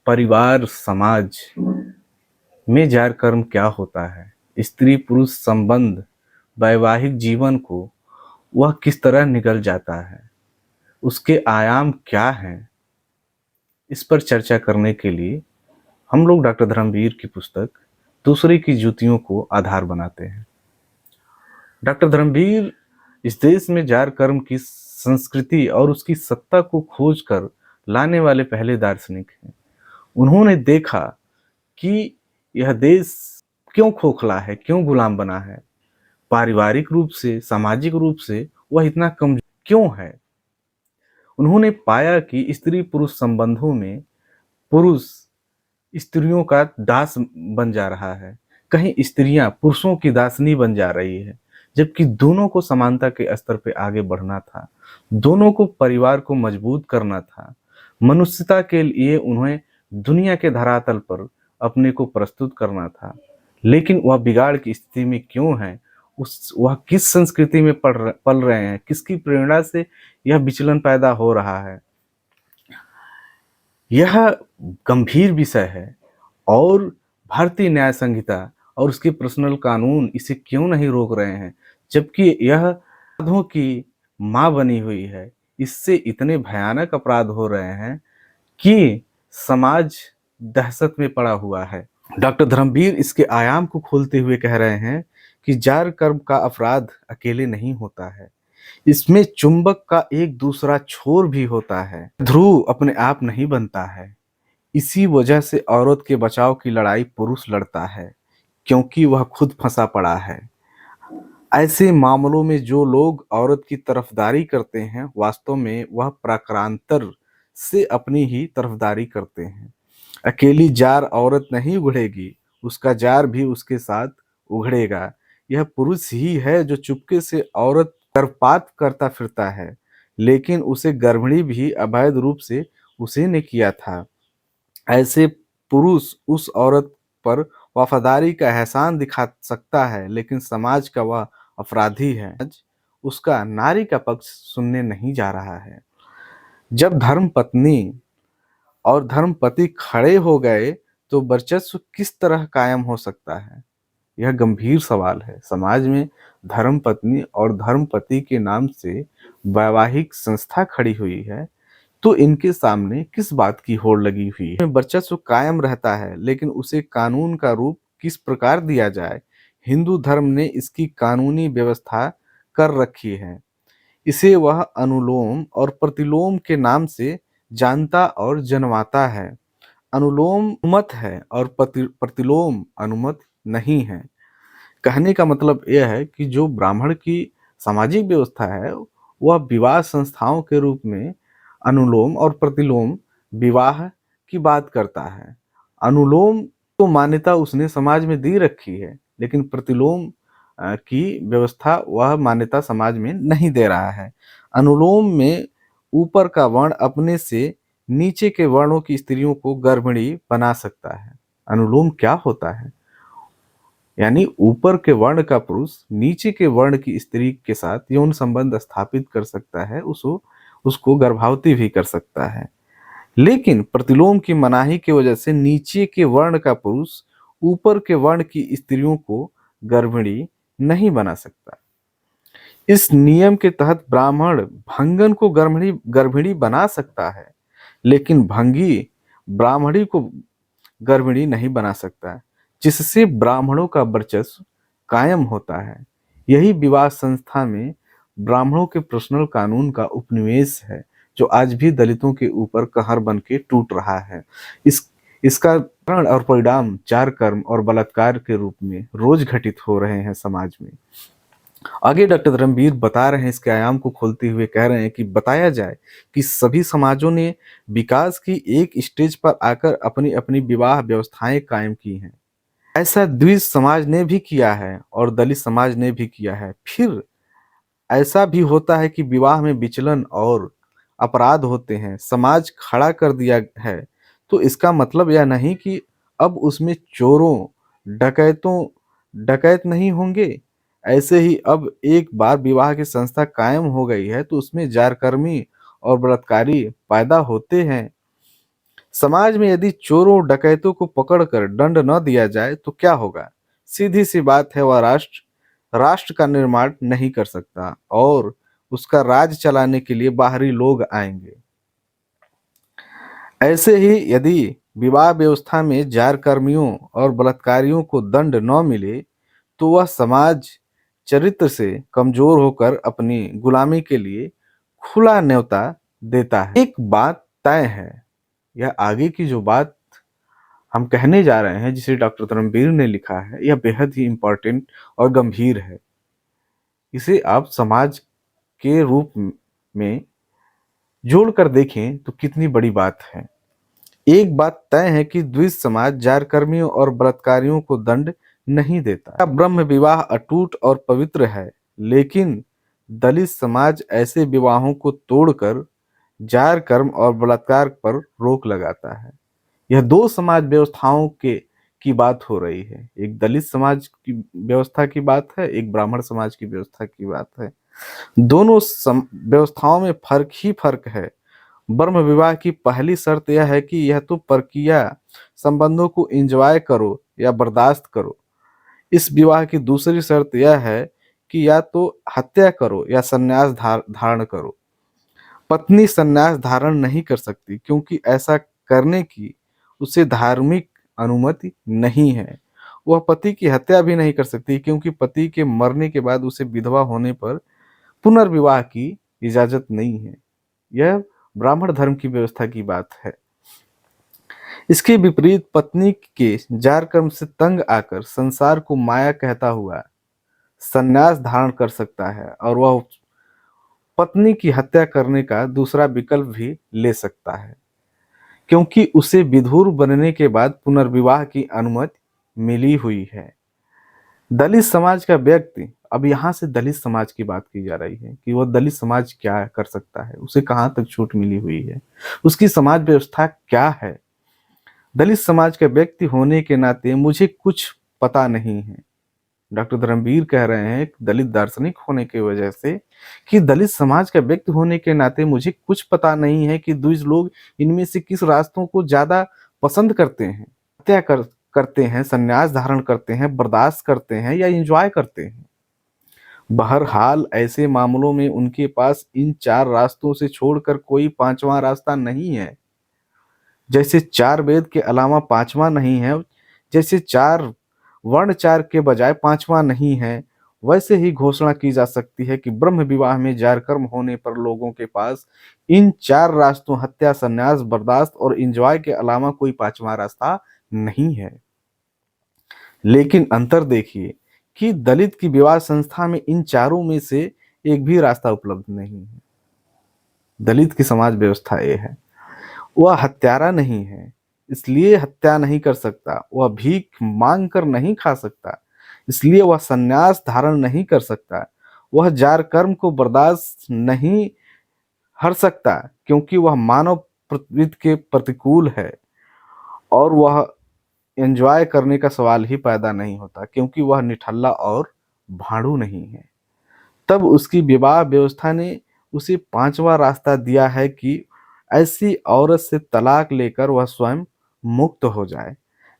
परिवार समाज में जार कर्म क्या होता है, स्त्री पुरुष संबंध, वैवाहिक जीवन को वह किस तरह निकल जाता है, उसके आयाम क्या हैं। इस पर चर्चा करने के लिए हम लोग डॉक्टर धर्मवीर की पुस्तक दूसरे की जूतियों को आधार बनाते हैं। डॉक्टर धर्मवीर इस देश में जार कर्म की संस्कृति और उसकी सत्ता को खोज कर लाने वाले पहले दार्शनिक हैं। उन्होंने देखा कि यह देश क्यों खोखला है, क्यों गुलाम बना है, पारिवारिक रूप से, सामाजिक रूप से वह इतना कमजोर क्यों है। उन्होंने पाया कि स्त्री पुरुष संबंधों में पुरुष स्त्रियों का दास बन जा रहा है, कहीं स्त्रियां पुरुषों की दासनी बन जा रही है, जबकि दोनों को समानता के स्तर पे आगे बढ़ना था, दोनों को परिवार को मजबूत करना था, मनुष्यता के लिए उन्हें दुनिया के धरातल पर अपने को प्रस्तुत करना था। लेकिन वह बिगाड़ की स्थिति में क्यों है, वह किस संस्कृति में पल रहे हैं, किसकी प्रेरणा से यह विचलन पैदा हो रहा है। यह गंभीर विषय है और भारतीय न्याय संहिता और उसके पर्सनल कानून इसे क्यों नहीं रोक रहे हैं, जबकि यह अपराधों की मां बनी हुई है। इससे इतने भयानक अपराध हो रहे हैं कि समाज दहशत में पड़ा हुआ है। डॉक्टर धर्मवीर इसके आयाम को खोलते हुए कह रहे हैं कि जार कर्म का अपराध अकेले नहीं होता है, इसमें चुंबक का एक दूसरा छोर भी होता है। ध्रुव अपने आप नहीं बनता है, इसी वजह से औरत के बचाव की लड़ाई पुरुष लड़ता है, क्योंकि वह खुद फंसा पड़ा है। ऐसे मामलों में जो लोग औरत की तरफदारी करते हैं, वास्तव में वह प्राक्रांतर से अपनी ही तरफदारी करते हैं। अकेली जार औरत नहीं उघड़ेगी, उसका जार भी उसके साथ उघड़ेगा। यह पुरुष ही है जो चुपके से औरत गर्भपात करता फिरता है, लेकिन उसे गर्भिणी भी अवैध रूप से उसी ने किया था। ऐसे पुरुष उस औरत पर वफादारी का एहसान दिखा सकता है, लेकिन समाज का वह अपराधी है। आज उसका नारी का पक्ष सुनने नहीं जा रहा है। जब धर्म पत्नी और धर्मपति खड़े हो गए तो वर्चस्व किस तरह कायम हो सकता है? यह गंभीर सवाल है। समाज में धर्मपत्नी और धर्मपति के नाम से वैवाहिक संस्था खड़ी हुई है, तो इनके सामने किस बात की होड़ लगी हुई है? वर्चस्व कायम रहता है, लेकिन उसे कानून का रूप किस प्रकार दिया जाए? हिंदू धर्म ने इसकी कानूनी व्यवस्था कर रखी है। इसे वह अनुलोम और प्रतिलोम के नाम से जानता और जनवाता है। अनुलोम अनुमत है और प्रतिलोम अनुमत नहीं है। कहने का मतलब यह है कि जो ब्राह्मण की सामाजिक व्यवस्था है, वह विवाह संस्थाओं के रूप में अनुलोम और प्रतिलोम विवाह की बात करता है। अनुलोम तो मान्यता उसने समाज में दी रखी है, लेकिन प्रतिलोम की व्यवस्था वह मान्यता समाज में नहीं दे रहा है। अनुलोम में ऊपर का वर्ण अपने से नीचे के वर्णों की स्त्रियों को गर्भिणी बना सकता है। अनुलोम क्या होता है? यानी ऊपर के वर्ण का पुरुष नीचे के वर्ण की स्त्री के साथ यौन संबंध स्थापित कर सकता है, उसको गर्भवती भी कर सकता है। लेकिन प्रतिलोम की मनाही की वजह से नीचे के वर्ण का पुरुष ऊपर के वर्ण की स्त्रियों को गर्भिणी नहीं बना सकता। इस नियम के तहत ब्राह्मण भंगन को गर्भिणी बना सकता है, लेकिन भंगी ब्राह्मणी को गर्भिणी नहीं बना सकता, जिससे ब्राह्मणों का वर्चस्व कायम होता है। यही विवाह संस्था में ब्राह्मणों के पर्सनल कानून का उपनिवेश है, जो आज भी दलितों के ऊपर कहर बन के टूट रहा है। इसका कारण और परिणाम जार कर्म और बलात्कार के रूप में रोज घटित हो रहे हैं समाज में। आगे डॉक्टर धर्मवीर बता रहे हैं, इसके आयाम को खोलते हुए कह रहे हैं कि बताया जाए कि सभी समाजों ने विकास की एक स्टेज पर आकर अपनी अपनी विवाह व्यवस्थाएं कायम की हैं। ऐसा द्विज समाज ने भी किया है और दलित समाज ने भी किया है। फिर ऐसा भी होता है कि विवाह में विचलन और अपराध होते हैं, समाज खड़ा कर दिया है, तो इसका मतलब यह नहीं कि अब उसमें चोरों डकैत नहीं होंगे। ऐसे ही अब एक बार विवाह की संस्था कायम हो गई है तो उसमें जारकर्मी और बलात्कारी पैदा होते हैं। समाज में यदि चोरों डकैतों को पकड़कर दंड न दिया जाए तो क्या होगा? सीधी सी बात है, वह राष्ट्र राष्ट्र का निर्माण नहीं कर सकता और उसका राज चलाने के लिए बाहरी लोग आएंगे। ऐसे ही यदि विवाह व्यवस्था में जार कर्मियों और बलात्कारियों को दंड न मिले तो वह समाज चरित्र से कमजोर होकर अपनी गुलामी के लिए खुला न्योता देता है। एक बात तय है, यह आगे की जो बात हम कहने जा रहे हैं जिसे डॉक्टर धर्मवीर ने लिखा है, यह बेहद ही इम्पोर्टेंट और गंभीर है। इसे आप समाज के रूप में जोड़कर देखें तो कितनी बड़ी बात है। एक बात तय है कि द्विज समाज जारकर्मियों और बलात्कारियों को दंड नहीं देता। ब्रह्म विवाह अटूट और पवित्र है, लेकिन दलित समाज ऐसे विवाहों को तोड़कर जार कर्म और बलात्कार पर रोक लगाता है। यह दो समाज व्यवस्थाओं के की बात हो रही है। एक दलित समाज की व्यवस्था की बात है, एक ब्राह्मण समाज की व्यवस्था की बात है। दोनों व्यवस्थाओं में फर्क ही फर्क है। ब्रह्म विवाह की पहली शर्त यह है कि यह तो परकीय संबंधों को एंजॉय करो या बर्दाश्त करो। इस विवाह की दूसरी शर्त यह है कि या तो हत्या करो या संन्यास धारण करो। पत्नी संन्यास धारण नहीं कर सकती क्योंकि ऐसा करने की उसे धार्मिक अनुमति नहीं है। वह पति की हत्या भी नहीं कर सकती क्योंकि पति के मरने के बाद उसे विधवा होने पर पुनर्विवाह की इजाजत नहीं है। यह ब्राह्मण धर्म की व्यवस्था की बात है। इसके विपरीत पत्नी के जार कर्म से तंग आकर संसार को माया कहता हुआ संन्यास धारण कर सकता है और वह पत्नी की हत्या करने का दूसरा विकल्प भी ले सकता है क्योंकि उसे विधुर बनने के बाद पुनर्विवाह की अनुमति मिली हुई है। दलित समाज का व्यक्ति, अब यहाँ से दलित समाज की बात की जा रही है कि वह दलित समाज क्या कर सकता है, उसे कहाँ तक छूट मिली हुई है, उसकी समाज व्यवस्था क्या है। दलित समाज का व्यक्ति होने के नाते मुझे कुछ पता नहीं है। डॉक्टर धर्मवीर कह रहे हैं दलित दार्शनिक होने की वजह से कि दलित समाज का व्यक्ति होने के नाते मुझे कुछ पता नहीं है कि द्विज लोग इनमें से किस रास्तों को ज्यादा पसंद करते हैं, हत्या करते हैं, संन्यास धारण करते हैं, बर्दाश्त करते हैं या एंजॉय करते हैं। बहरहाल ऐसे मामलों में उनके पास इन चार रास्तों से छोड़कर कोई पांचवा रास्ता नहीं है। जैसे चार वेद के अलावा पांचवा नहीं है, जैसे चार वर्ण चार के बजाय पांचवा नहीं है, वैसे ही घोषणा की जा सकती है कि ब्रह्म विवाह में जार कर्म होने पर लोगों के पास इन चार रास्तों हत्या, संन्यास, बर्दाश्त और एंजॉय के अलावा कोई पांचवा रास्ता नहीं है। लेकिन अंतर देखिए कि दलित की विवाह संस्था में इन चारों में से एक भी रास्ता उपलब्ध नहीं है। दलित की समाज व्यवस्था ये है, वह हत्यारा नहीं है इसलिए हत्या नहीं कर सकता, वह भीख मांग कर नहीं खा सकता इसलिए वह संन्यास धारण नहीं कर सकता, वह जार कर्म को बर्दाश्त नहीं हर सकता क्योंकि वह मानव प्रवृत्ति के प्रतिकूल है, और वह एंजॉय करने का सवाल ही पैदा नहीं होता क्योंकि वह निठल्ला और भाड़ू नहीं है। तब उसकी विवाह व्यवस्था ने उसे पांचवा रास्ता दिया है कि ऐसी औरत से तलाक लेकर वह स्वयं मुक्त हो जाए।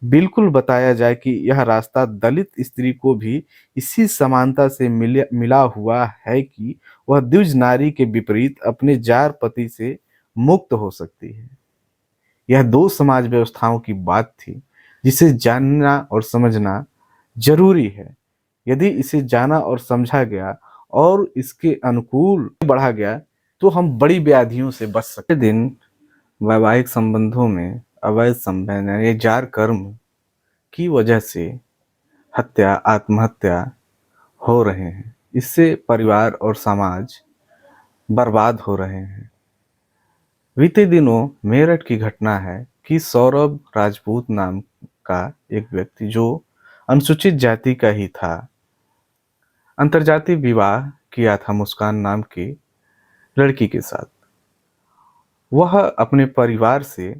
बिल्कुल बताया जाए कि यह रास्ता दलित स्त्री को भी इसी समानता से मिला हुआ है कि वह द्विज नारी के विपरीत अपने जार पति से मुक्त हो सकती है। यह दो समाज व्यवस्थाओं की बात थी जिसे जानना और समझना जरूरी है। यदि इसे जाना और समझा गया और इसके अनुकूल बढ़ा गया तो हम बड़ी व्याधियों से बच सकते। दिन वैवाहिक संबंधों में अवैध संबंध या जार कर्म की वजह से हत्या, आत्महत्या हो रहे हैं। इससे परिवार और समाज बर्बाद हो रहे हैं। बीते दिनों मेरठ की घटना है कि सौरभ राजपूत नाम का एक व्यक्ति जो अनुसूचित जाति का ही था, अंतरजातीय विवाह किया था मुस्कान नाम की लड़की के साथ। वह अपने परिवार से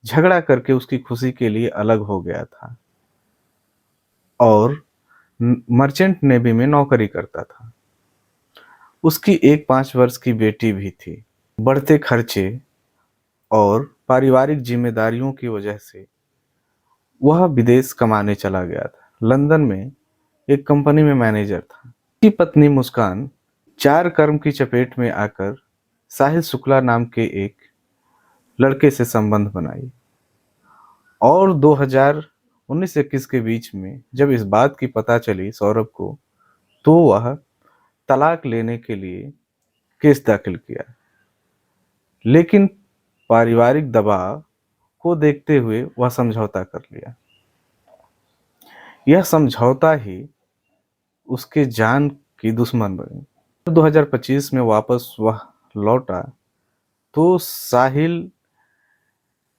झगड़ा करके उसकी खुशी के लिए अलग हो गया था और मर्चेंट नेवी में नौकरी करता था। उसकी एक 5 वर्ष की बेटी भी थी। बढ़ते खर्चे और पारिवारिक जिम्मेदारियों की वजह से वह विदेश कमाने चला गया था। लंदन में एक कंपनी में मैनेजर था। उसकी पत्नी मुस्कान चार कर्म की चपेट में आकर साहिल शुक्ला नाम के एक लड़के से संबंध बनाई और 2019-21 के बीच में जब इस बात की पता चली सौरभ को, तो वह तलाक लेने के लिए केस दाखिल किया। लेकिन पारिवारिक दबाव को देखते हुए वह समझौता कर लिया। यह समझौता ही उसके जान की दुश्मन बनी। 2025 में वापस वह लौटा तो साहिल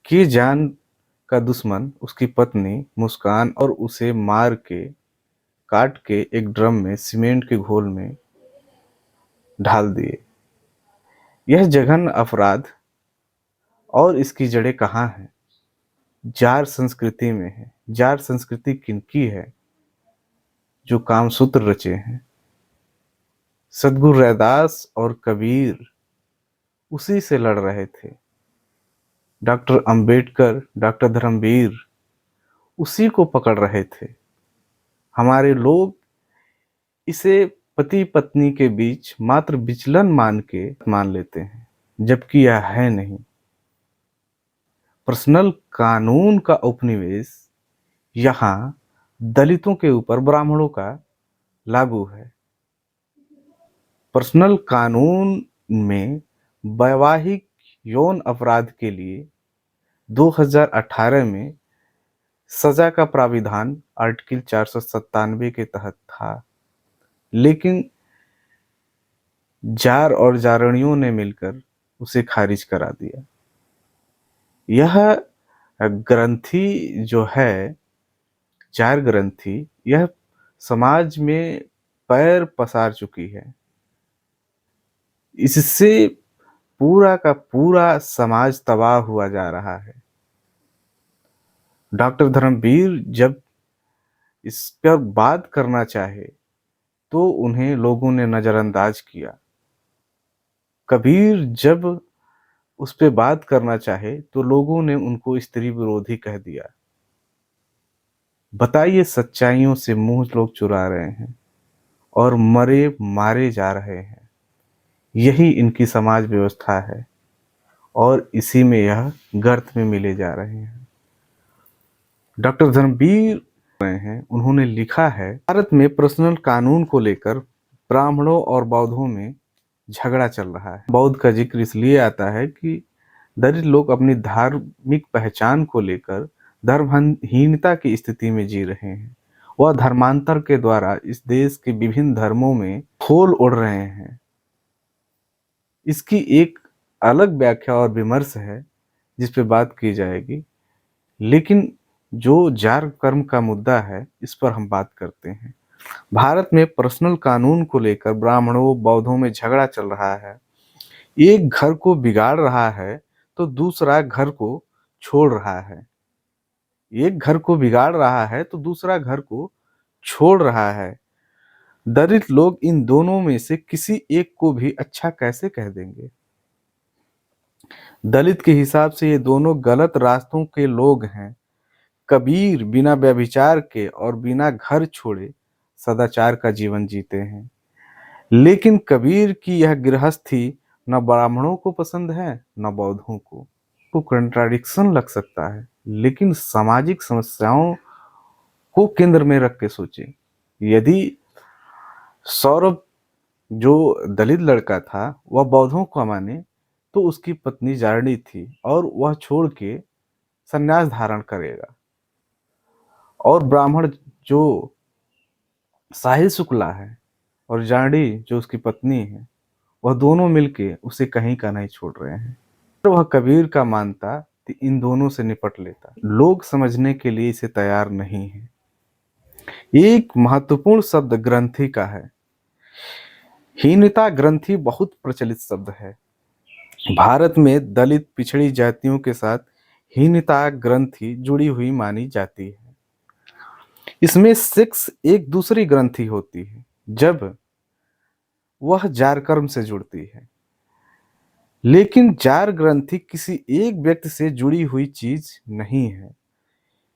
की जान का दुश्मन उसकी पत्नी मुस्कान और उसे मार के काट के एक ड्रम में सीमेंट के घोल में ढाल दिए। यह जघन्य अपराध और इसकी जड़ें कहाँ हैं? जार संस्कृति में है। जार संस्कृति किनकी है? जो कामसूत्र रचे हैं। सद्गुरु रैदास और कबीर उसी से लड़ रहे थे। डॉक्टर अंबेडकर, डॉक्टर धर्मवीर उसी को पकड़ रहे थे। हमारे लोग इसे पति पत्नी के बीच मात्र विचलन मान लेते हैं, जबकि यह है नहीं। पर्सनल कानून का उपनिवेश यहाँ दलितों के ऊपर ब्राह्मणों का लागू है। पर्सनल कानून में वैवाहिक यौन अपराध के लिए 2018 में सजा का प्राविधान आर्टिकल 497 के तहत था, लेकिन जार और जारणियों ने मिलकर उसे खारिज करा दिया। यह ग्रंथि जो है, जार ग्रंथि, यह समाज में पैर पसार चुकी है। इससे पूरा का पूरा समाज तबाह हुआ जा रहा है। डॉक्टर धर्मवीर जब इस पर बात करना चाहे तो उन्हें लोगों ने नजरअंदाज किया। कबीर जब उस पे बात करना चाहे तो लोगों ने उनको स्त्री विरोधी कह दिया। बताइए, सच्चाइयों से मुंह लोग चुरा रहे हैं और मरे मारे जा रहे हैं। यही इनकी समाज व्यवस्था है और इसी में यह गर्त में मिले जा रहे हैं। डॉक्टर धर्मवीर हैं, उन्होंने लिखा है, भारत में पर्सनल कानून को लेकर ब्राह्मणों और बौद्धों में झगड़ा चल रहा है। बौद्ध का जिक्र इसलिए आता है कि दलित लोग अपनी धार्मिक पहचान को लेकर धर्महीनता की स्थिति में जी रहे हैं। वह धर्मांतर के द्वारा इस देश के विभिन्न धर्मों में खोल उड़ रहे हैं। इसकी एक अलग व्याख्या और विमर्श है जिस पे बात की जाएगी, लेकिन जो जार कर्म का मुद्दा है इस पर हम बात करते हैं। भारत में पर्सनल कानून को लेकर ब्राह्मणों बौद्धों में झगड़ा चल रहा है। एक घर को बिगाड़ रहा है तो दूसरा घर को छोड़ रहा है। एक घर को बिगाड़ रहा है तो दूसरा घर को छोड़ रहा है। दलित लोग इन दोनों में से किसी एक को भी अच्छा कैसे कह देंगे? दलित के हिसाब से ये दोनों गलत रास्तों के लोग हैं। कबीर बिना व्यभिचार के और बिना घर छोड़े सदाचार का जीवन जीते हैं, लेकिन कबीर की यह गृहस्थी न ब्राह्मणों को पसंद है न बौद्धों को। तो कंट्राडिक्शन लग सकता है, लेकिन सामाजिक समस्याओं को केंद्र में रख के सोचें। यदि सौरभ जो दलित लड़का था वह बौद्धों को माने तो उसकी पत्नी जारणी थी और वह छोड़ के संन्यास धारण करेगा, और ब्राह्मण जो साहिल शुक्ला है और जारणी जो उसकी पत्नी है, वह दोनों मिलके उसे कहीं का नहीं छोड़ रहे हैं। तो वह कबीर का मानता तो इन दोनों से निपट लेता। लोग समझने के लिए इसे तैयार नहीं है। एक महत्वपूर्ण शब्द ग्रंथि का है। हीनता ग्रंथि बहुत प्रचलित शब्द है। भारत में दलित पिछड़ी जातियों के साथ हीनता ग्रंथि जुड़ी हुई मानी जाती है। इसमें सेक्स एक दूसरी ग्रंथि होती है जब वह जार कर्म से जुड़ती है। लेकिन जार ग्रंथि किसी एक व्यक्ति से जुड़ी हुई चीज नहीं है।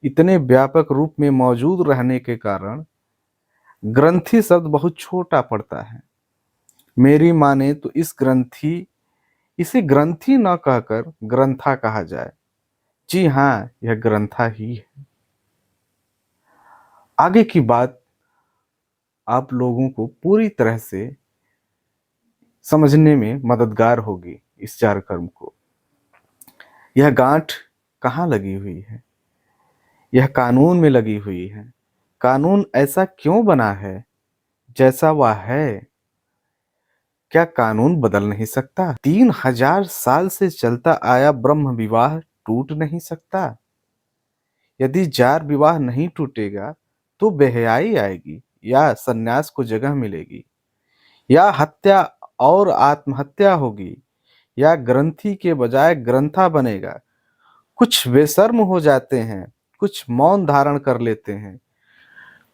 इतने व्यापक रूप में मौजूद रहने के कारण ग्रंथि शब्द बहुत छोटा पड़ता है। मेरी माने तो इसे ग्रंथि न कहकर ग्रंथा कहा जाए। जी हाँ, यह ग्रंथा ही है। आगे की बात आप लोगों को पूरी तरह से समझने में मददगार होगी इस चार कर्म को। यह गांठ कहाँ लगी हुई है? यह कानून में लगी हुई है। कानून ऐसा क्यों बना है जैसा वह है? क्या कानून बदल नहीं सकता? 3000 साल से चलता आया ब्रह्म विवाह टूट नहीं सकता? यदि जार विवाह नहीं टूटेगा तो बेहयाई आएगी या सन्यास को जगह मिलेगी या हत्या और आत्महत्या होगी या ग्रंथि के बजाय ग्रंथा बनेगा। कुछ बेशर्म हो जाते हैं, कुछ मौन धारण कर लेते हैं,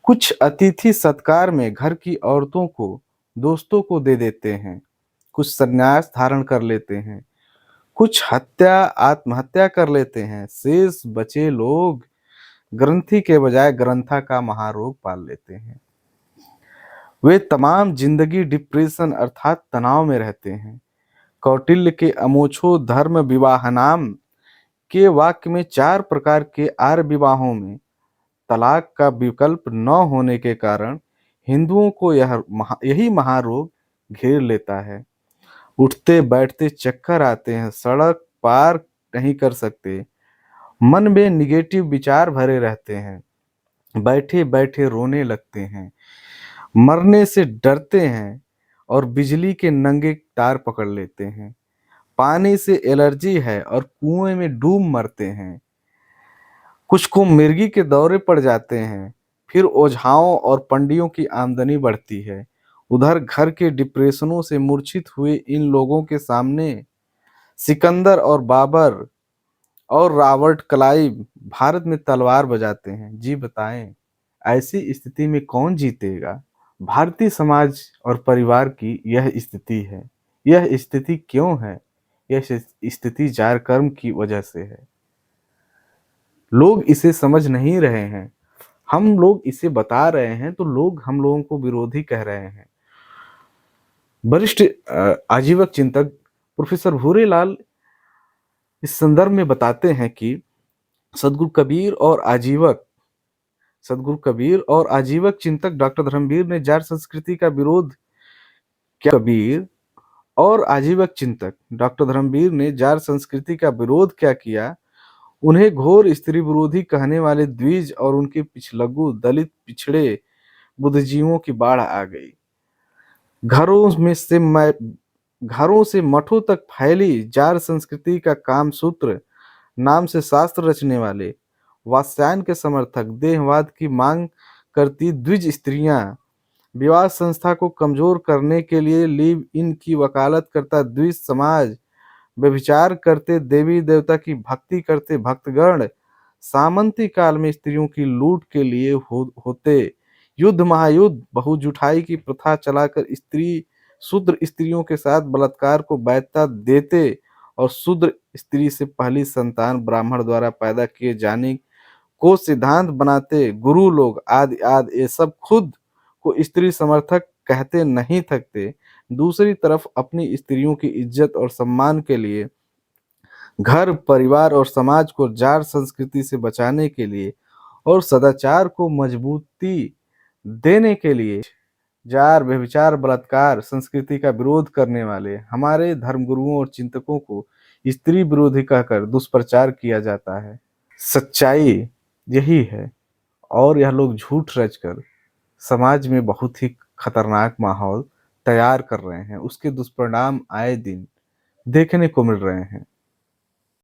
कुछ अतिथि सत्कार में घर की औरतों को दोस्तों को दे देते हैं, कुछ सन्यास धारण कर लेते हैं, कुछ हत्या आत्महत्या कर लेते हैं। शेष बचे लोग ग्रंथि के बजाय ग्रंथा का महारोग पाल लेते हैं। वे तमाम जिंदगी डिप्रेशन अर्थात तनाव में रहते हैं। कौटिल्य के अमोछो धर्म विवाह नाम के वाक्य में 4 प्रकार के आर्य विवाहों में तलाक का विकल्प न होने के कारण हिंदुओं को यही महारोग घेर लेता है। उठते बैठते चक्कर आते हैं, सड़क पार नहीं कर सकते, मन में निगेटिव विचार भरे रहते हैं, बैठे बैठे रोने लगते हैं, मरने से डरते हैं और बिजली के नंगे तार पकड़ लेते हैं, पानी से एलर्जी है और कुएं में डूब मरते हैं, कुछ को मिर्गी के दौरे पड़ जाते हैं, फिर ओझाओं और पंडियों की आमदनी बढ़ती है। उधर घर के डिप्रेशनों से मूर्छित हुए इन लोगों के सामने सिकंदर और बाबर और रॉबर्ट क्लाइव भारत में तलवार बजाते हैं। जी बताएं, ऐसी स्थिति में कौन जीतेगा? भारतीय समाज और परिवार की यह स्थिति है। यह स्थिति क्यों है? यह स्थिति जार कर्म की वजह से है। लोग इसे समझ नहीं रहे हैं। हम लोग इसे बता रहे हैं तो लोग हम लोगों को विरोधी कह रहे हैं। वरिष्ठ आजीवक चिंतक प्रोफेसर भूरेलाल इस संदर्भ में बताते हैं कि सदगुरु कबीर और आजीवक चिंतक डॉक्टर धर्मवीर ने जार संस्कृति का विरोध किया। कबीर और आजीवक चिंतक डॉक्टर धर्मवीर ने जार संस्कृति का विरोध क्या किया? उन्हें घोर स्त्री विरोधी कहने वाले द्विज और उनके पिछलग्गू दलित पिछड़े बुद्धिजीवियों की बाढ़ आ गई। घरों से मठों तक फैली जार संस्कृति का कामसूत्र नाम से शास्त्र रचने वाले वात्स्यायन के समर्थक, देहवाद की मांग करती द्विज स्त्रियां, विवाह संस्था को कमजोर करने के लिए लिव इन की वकालत करता द्विज समाज, व्यभिचार करते देवी देवता की भक्ति करते भक्तगण, सामंती काल में स्त्रियों की लूट के लिए होते युद्ध महायुद्ध, बहुजुठाई की प्रथा चलाकर शूद्र स्त्रियों के साथ बलात्कार को वैधता देते और शूद्र स्त्री से पहली संतान ब्राह्मण द्वारा पैदा किए जाने को सिद्धांत बनाते गुरु लोग आदि आदि, ये सब खुद को स्त्री समर्थक कहते नहीं थकते। दूसरी तरफ अपनी स्त्रियों की इज्जत और सम्मान के लिए घर परिवार और समाज को जार संस्कृति से बचाने के लिए और सदाचार को मजबूती देने के लिए जार व्यभिचार बलात्कार संस्कृति का विरोध करने वाले हमारे धर्मगुरुओं और चिंतकों को स्त्री विरोधी कहकर दुष्प्रचार किया जाता है। सच्चाई यही है और यह लोग झूठ रचकर समाज में बहुत ही खतरनाक माहौल तैयार कर रहे हैं। उसके दुष्परिणाम आए दिन देखने को मिल रहे हैं।